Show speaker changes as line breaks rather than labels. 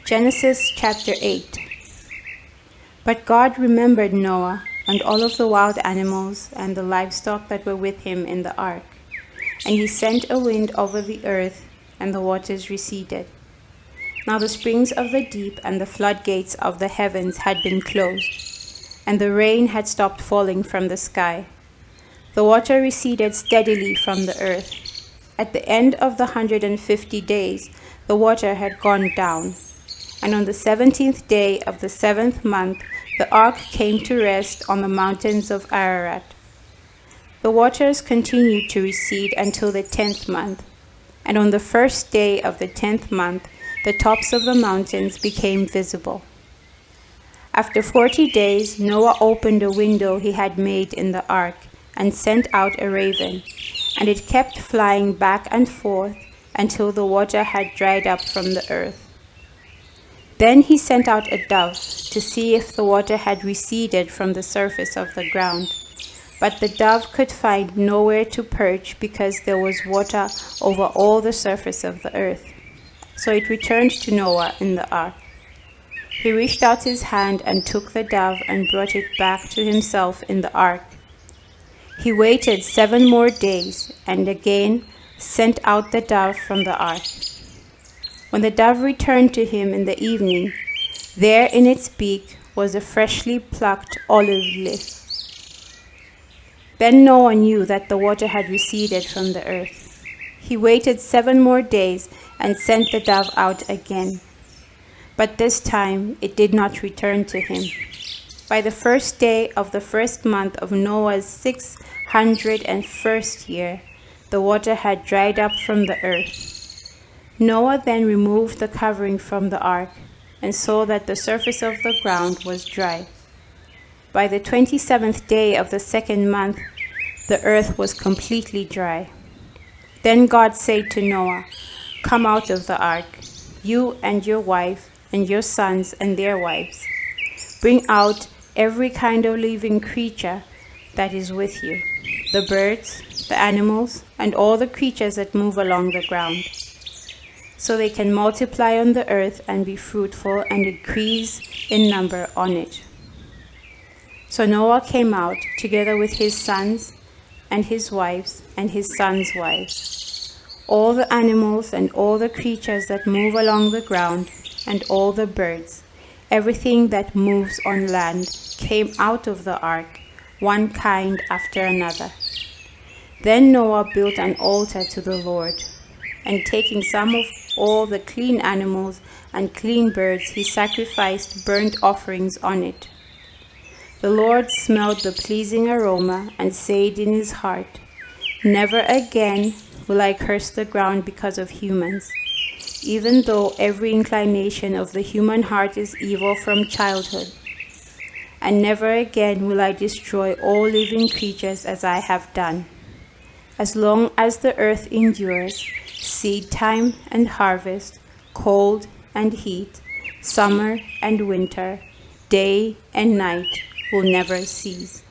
Genesis chapter 8. But God remembered Noah and all of the wild animals and the livestock that were with him in the ark. And he sent a wind over the earth, and the waters receded. Now the springs of the deep and the floodgates of the heavens had been closed, and the rain had stopped falling from the sky. The water receded steadily from the earth. At the end of the 150 days, the water had gone down. And on the 17th day of the 7th month, the ark came to rest on the mountains of Ararat. The waters continued to recede until the 10th month. And on the first day of the 10th month, the tops of the mountains became visible. After 40 days, Noah opened a window he had made in the ark and sent out a raven, and it kept flying back and forth until the water had dried up from the earth. Then he sent out a dove to see if the water had receded from the surface of the ground. But the dove could find nowhere to perch because there was water over all the surface of the earth. So it returned to Noah in the ark. He reached out his hand and took the dove and brought it back to himself in the ark. He waited 7 more days and again sent out the dove from the ark. When the dove returned to him in the evening, there in its beak was a freshly plucked olive leaf. Then Noah knew that the water had receded from the earth. He waited 7 more days and sent the dove out again. But this time it did not return to him. By the first day of the first month of Noah's 601st year, the water had dried up from the earth. Noah then removed the covering from the ark and saw that the surface of the ground was dry. By the 27th day of the 2nd month, the earth was completely dry. Then God said to Noah, "Come out of the ark, you and your wife and your sons and their wives. Bring out every kind of living creature that is with you, the birds, the animals, and all the creatures that move along the ground, so they can multiply on the earth and be fruitful and increase in number on it." So Noah came out together with his sons and his wives and his sons' wives. All the animals and all the creatures that move along the ground and all the birds, everything that moves on land, came out of the ark, one kind after another. Then Noah built an altar to the Lord, and taking some of all the clean animals and clean birds, he sacrificed burnt offerings on it. The Lord smelled the pleasing aroma and said in his heart, "Never again will I curse the ground because of humans, even though every inclination of the human heart is evil from childhood. And never again will I destroy all living creatures as I have done. As long as the earth endures, seed time and harvest, cold and heat, summer and winter, day and night will never cease."